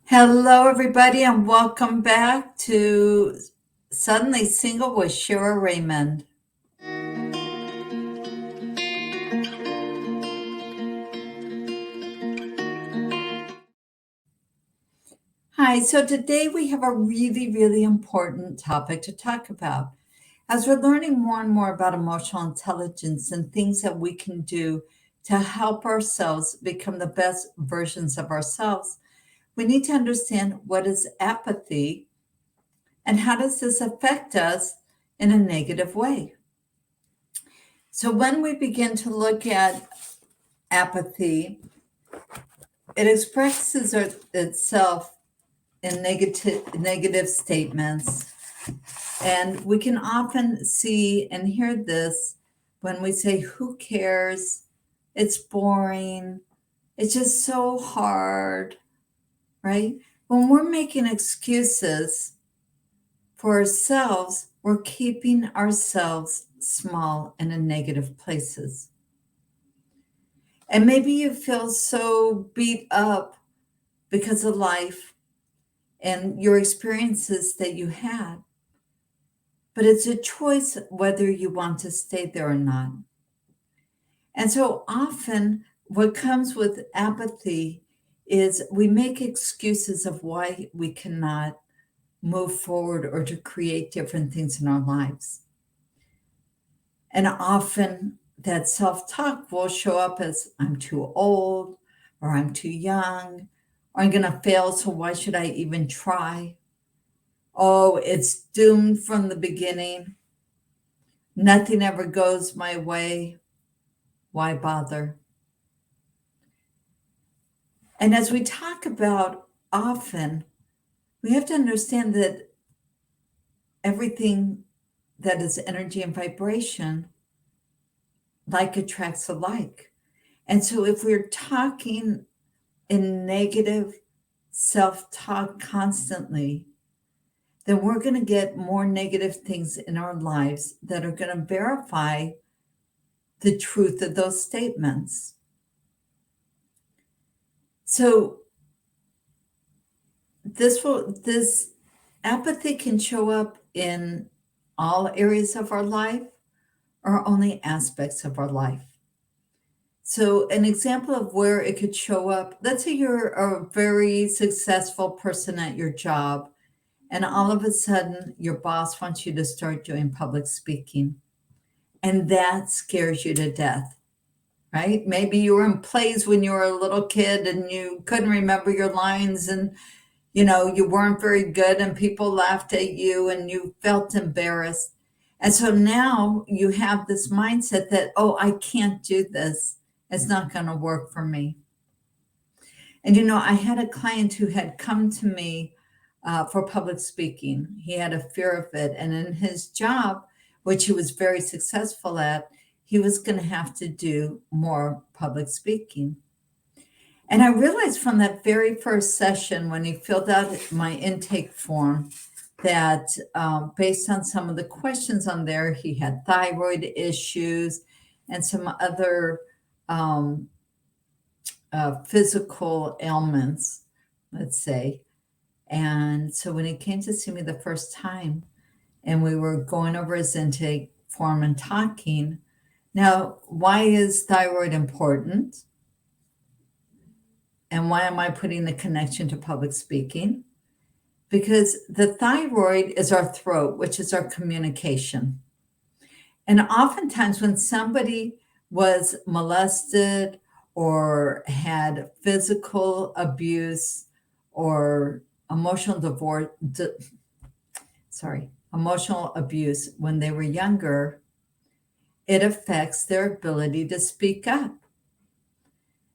Hello, everybody, and welcome back to Suddenly Single with Shira Raymond. Hi, so today we have a really important topic to talk about. As we're learning more and more about emotional intelligence and things that we can do to help ourselves become the best versions of ourselves, we need to understand what is apathy and how does this affect us in a negative way. So when we begin to look at apathy, it expresses itself in negative statements. And we can often see and hear this when we say, who cares? It's boring. It's just so hard, right? When we're making excuses for ourselves, we're keeping ourselves small and in negative places. And maybe you feel so beat up because of life and your experiences that you had. But it's a choice whether you want to stay there or not. And so often, what comes with apathy is we make excuses of why we cannot move forward or to create different things in our lives. And often, that self talk will show up as I'm too old, or I'm too young, or I'm going to fail, so why should I even try? Oh, it's doomed from the beginning. Nothing ever goes my way. Why bother? And as we talk about often, we have to understand that everything that is energy and vibration, like attracts alike. And so if we're talking in negative self talk constantly, then we're going to get more negative things in our lives that are going to verify the truth of those statements. So this apathy can show up in all areas of our life or only aspects of our life. So an example of where it could show up, let's say you're a very successful person at your job, and all of a sudden your boss wants you to start doing public speaking, and that scares you to death. Right? Maybe you were in plays when you were a little kid and you couldn't remember your lines, and you weren't very good and people laughed at you and you felt embarrassed. And so now you have this mindset that, oh, I can't do this. It's not going to work for me. And I had a client who had come to me for public speaking. He had a fear of it. And in his job, which he was very successful at, he was going to have to do more public speaking. And I realized from that very first session when he filled out my intake form that based on some of the questions on there, he had thyroid issues and some other um, physical ailments, let's say. And so when he came to see me the first time and we were going over his intake form and talking, now, why is thyroid important? And why am I putting the connection to public speaking? Because the thyroid is our throat, which is our communication. And oftentimes, when somebody was molested or had physical abuse or emotional abuse when they were younger, it affects their ability to speak up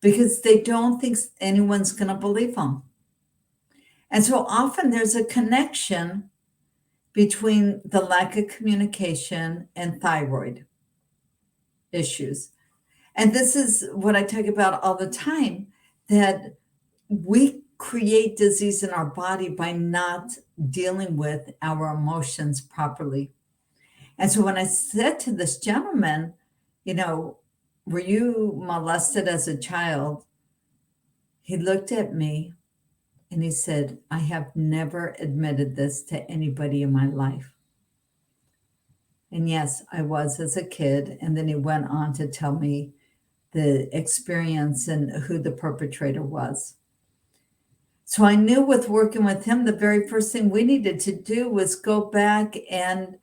because they don't think anyone's going to believe them. And so often there's a connection between the lack of communication and thyroid issues. And this is what I talk about all the time, that we create disease in our body by not dealing with our emotions properly. And so when I said to this gentleman, were you molested as a child? He looked at me And he said, I have never admitted this to anybody in my life. And yes, I was as a kid. And then he went on to tell me the experience and who the perpetrator was. So I knew with working with him, the very first thing we needed to do was go back and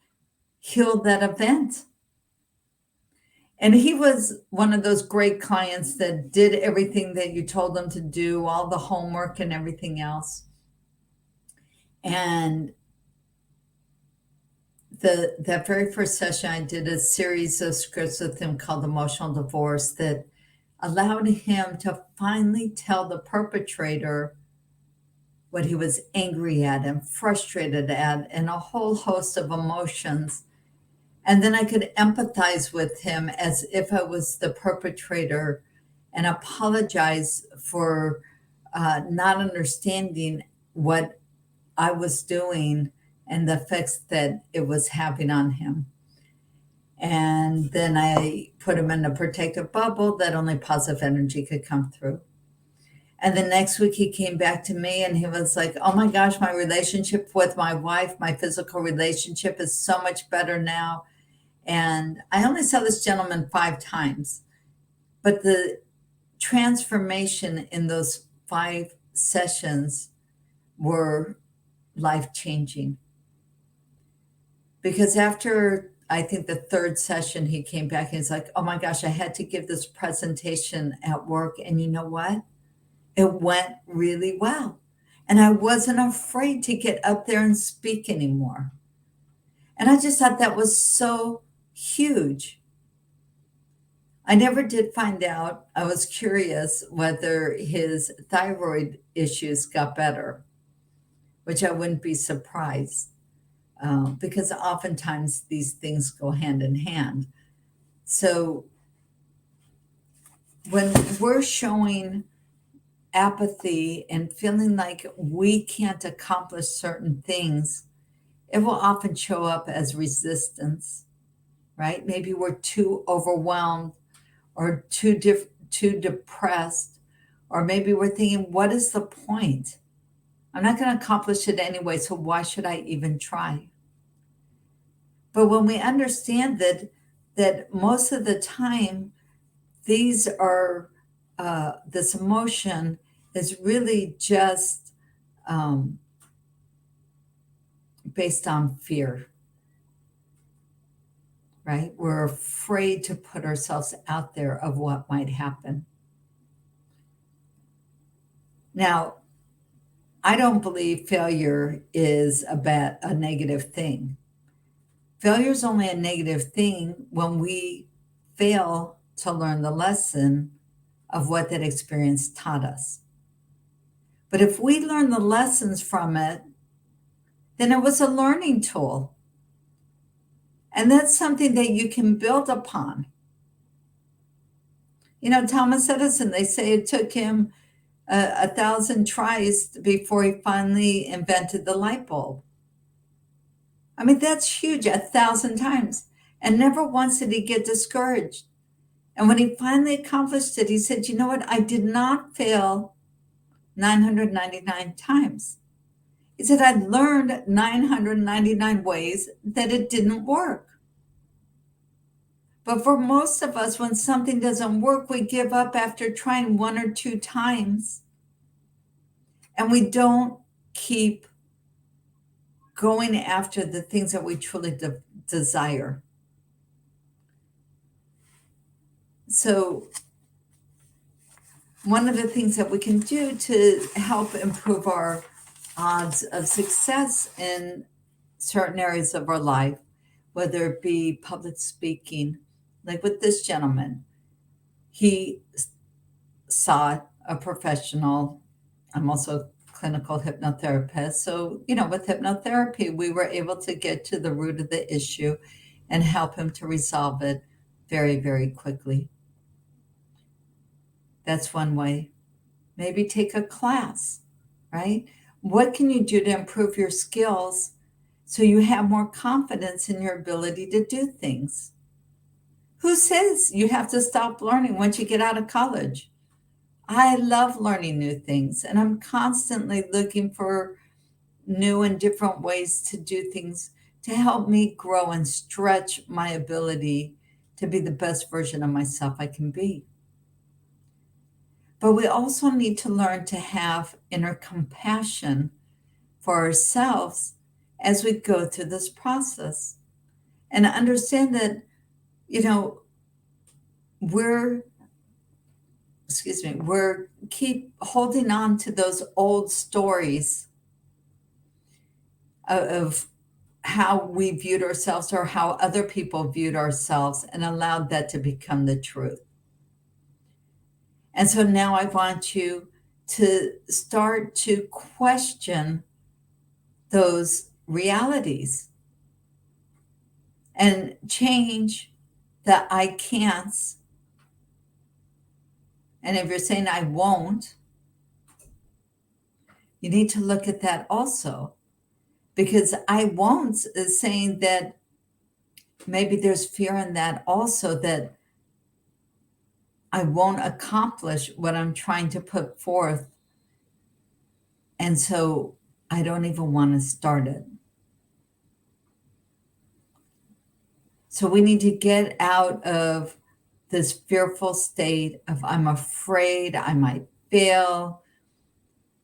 heal that event. And he was one of those great clients that did everything that you told them to do, all the homework and everything else. And that very first session, I did a series of scripts with him called Emotional Divorce that allowed him to finally tell the perpetrator what he was angry at and frustrated at, and a whole host of emotions. And then I could empathize with him as if I was the perpetrator and apologize for not understanding what I was doing and the effects that it was having on him. And then I put him in a protective bubble that only positive energy could come through. And the next week he came back to me and he was like, oh my gosh, my relationship with my wife, my physical relationship is so much better now. And I only saw this gentleman 5 times, but the transformation in those 5 sessions were life-changing. Because after, I think, the 3rd session, he came back and he's like, oh my gosh, I had to give this presentation at work. And you know what? It went really well. And I wasn't afraid to get up there and speak anymore. And I just thought that was so huge. I never did find out. I was curious whether his thyroid issues got better, which I wouldn't be surprised because oftentimes these things go hand in hand. So when we're showing apathy and feeling like we can't accomplish certain things, it will often show up as resistance, right? Maybe we're too overwhelmed or too depressed, or maybe we're thinking, what is the point? I'm not going to accomplish it anyway, so why should I even try? But when we understand that most of the time, these are this emotion is really just based on fear, right? We're afraid to put ourselves out there of what might happen. Now, I don't believe failure is a negative thing. Failure is only a negative thing when we fail to learn the lesson of what that experience taught us. But if we learn the lessons from it, then it was a learning tool. And that's something that you can build upon. You know, Thomas Edison, they say it took him 1,000 tries before he finally invented the light bulb. I mean, that's huge, 1,000 times. And never once did he get discouraged. And when he finally accomplished it, he said, you know what? I did not fail 999 times. He said, I learned 999 ways that it didn't work. But for most of us, when something doesn't work, we give up after trying 1 or 2 times. And we don't keep going after the things that we truly desire. So one of the things that we can do to help improve our odds of success in certain areas of our life, whether it be public speaking, like with this gentleman, he sought a professional. I'm also a clinical hypnotherapist. So, you know, with hypnotherapy, we were able to get to the root of the issue and help him to resolve it very, very quickly. That's one way. Maybe take a class, right? What can you do to improve your skills so you have more confidence in your ability to do things? Who says you have to stop learning once you get out of college? I love learning new things, and I'm constantly looking for new and different ways to do things to help me grow and stretch my ability to be the best version of myself I can be. But we also need to learn to have inner compassion for ourselves as we go through this process and understand that, you know, we're, we're keep holding on to those old stories of how we viewed ourselves or how other people viewed ourselves and allowed that to become the truth. And so now I want you to start to question those realities and change the I can'ts. And if you're saying I won't, you need to look at that also. Because I won't is saying that maybe there's fear in that also, that I won't accomplish what I'm trying to put forth. And so I don't even want to start it. So we need to get out of this fearful state of I'm afraid I might fail,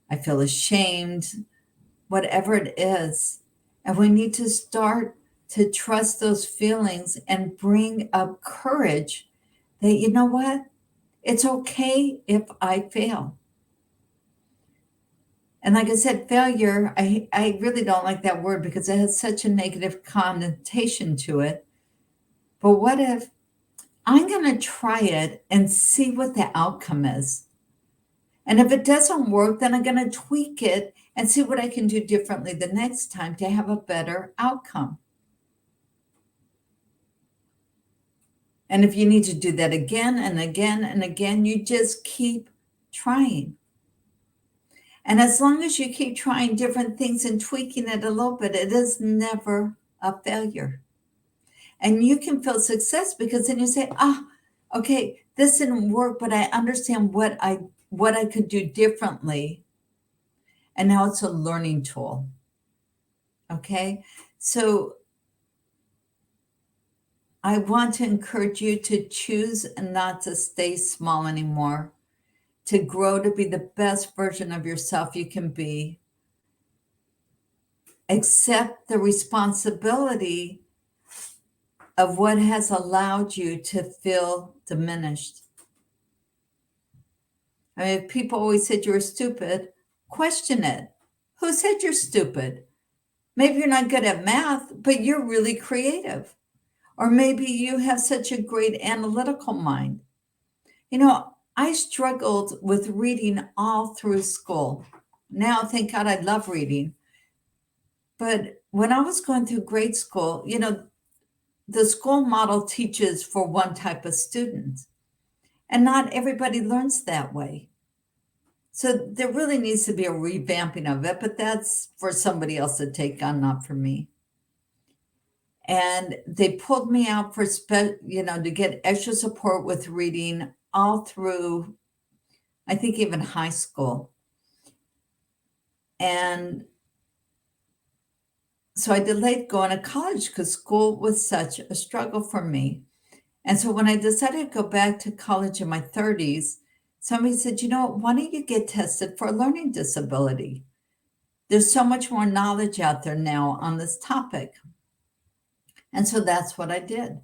I feel ashamed, whatever it is. And we need to start to trust those feelings and bring up courage that, you know what? It's okay if I fail. And like I said, failure, I really don't like that word because it has such a negative connotation to it. But what if I'm going to try it and see what the outcome is? And if it doesn't work, then I'm going to tweak it and see what I can do differently the next time to have a better outcome. And if you need to do that again and again and again, you just keep trying. And as long as you keep trying different things and tweaking it a little bit, it is never a failure. And you can feel success because then you say, okay, this didn't work, but I understand what I could do differently. And now it's a learning tool. Okay. So I want to encourage you to choose not to stay small anymore, to grow to be the best version of yourself you can be. Accept the responsibility of what has allowed you to feel diminished. I mean, if people always said you were stupid, question it. Who said you're stupid? Maybe you're not good at math, but you're really creative. Or maybe you have such a great analytical mind. You know, I struggled with reading all through school. Now, thank God I love reading. But when I was going through grade school, you know, the school model teaches for one type of student, and not everybody learns that way. So there really needs to be a revamping of it, but that's for somebody else to take on, not for me. And they pulled me out for to get extra support with reading all through, I think, even high school. And so I delayed going to college because school was such a struggle for me. And so when I decided to go back to college in my 30s, somebody said, you know, why don't you get tested for a learning disability? There's so much more knowledge out there now on this topic. And so that's what I did.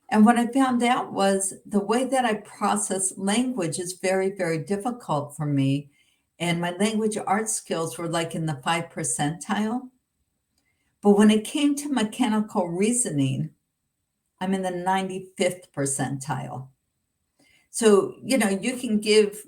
And what I found out was the way that I process language is very, very difficult for me. And my language arts skills were like in the 5 percentile. But when it came to mechanical reasoning, I'm in the 95th percentile. So, you know, you can give,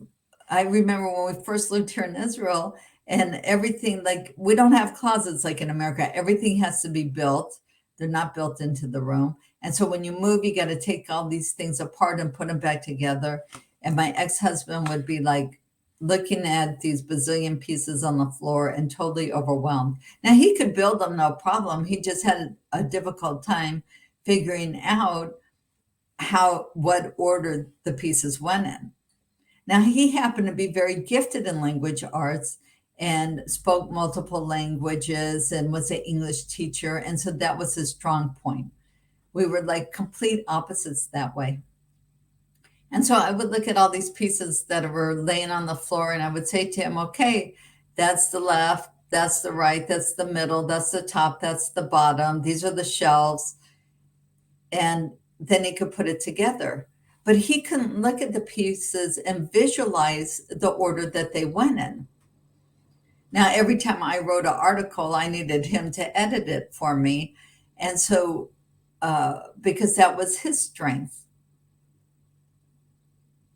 I remember when we first lived here in Israel and everything, like we don't have closets like in America. Everything has to be built. They're not built into the room. And so when you move, you got to take all these things apart and put them back together. And my ex-husband would be like looking at these bazillion pieces on the floor and totally overwhelmed. Now he could build them, no problem. He just had a difficult time figuring out what order the pieces went in. Now, he happened to be very gifted in language arts and spoke multiple languages and was an English teacher. And so that was his strong point. We were like complete opposites that way. And so I would look at all these pieces that were laying on the floor and I would say to him, okay, that's the left, that's the right, that's the middle, that's the top, that's the bottom. These are the shelves. And then he could put it together. But he couldn't look at the pieces and visualize the order that they went in. Now, every time I wrote an article, I needed him to edit it for me. And so, because that was his strength.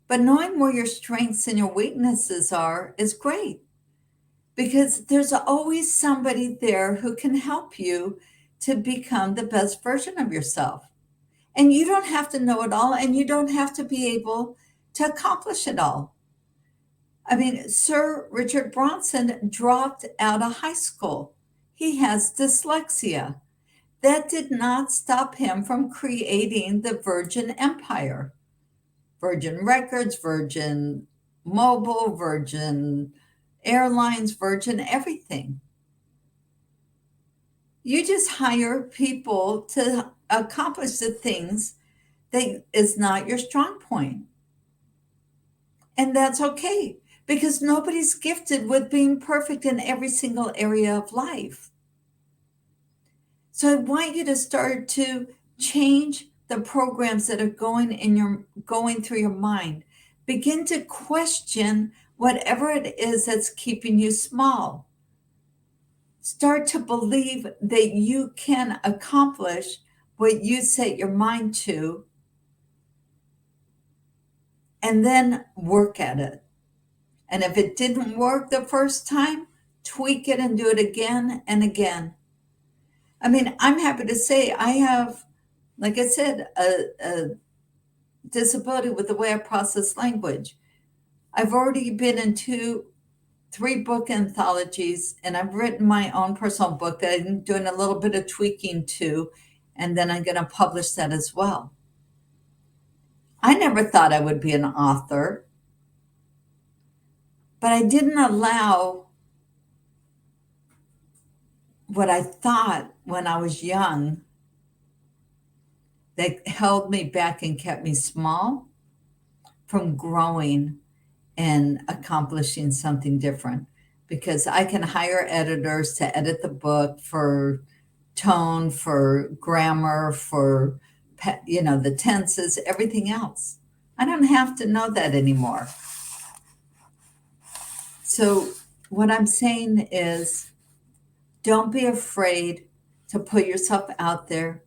But knowing where your strengths and your weaknesses are is great because there's always somebody there who can help you to become the best version of yourself. And you don't have to know it all, and you don't have to be able to accomplish it all. I mean, Sir Richard Branson dropped out of high school. He has dyslexia. That did not stop him from creating the Virgin Empire. Virgin Records, Virgin Mobile, Virgin Airlines, Virgin everything. You just hire people to accomplish the things that is not your strong point. And that's okay because nobody's gifted with being perfect in every single area of life. So I want you to start to change the programs that are going through your mind. Begin to question whatever it is that's keeping you small. Start to believe that you can accomplish what you set your mind to, and then work at it. And if it didn't work the first time, tweak it and do it again and again. I mean, I'm happy to say I have, like I said, a disability with the way I process language. I've already been in three book anthologies, and I've written my own personal book that I'm doing a little bit of tweaking to, and then I'm going to publish that as well. I never thought I would be an author, but I didn't allow what I thought when I was young that held me back and kept me small from growing and accomplishing something different. Because I can hire editors to edit the book for tone, for grammar, for the tenses, everything else. I don't have to know that anymore. So what I'm saying is, don't be afraid to put yourself out there.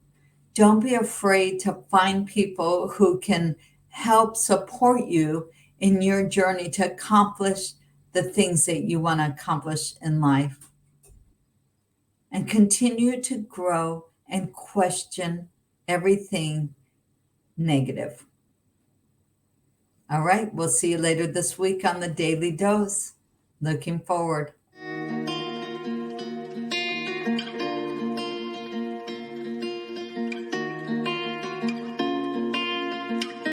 Don't be afraid to find people who can help support you in your journey to accomplish the things that you want to accomplish in life. And continue to grow and question everything negative. All right, we'll see you later this week on the Daily Dose. Looking forward.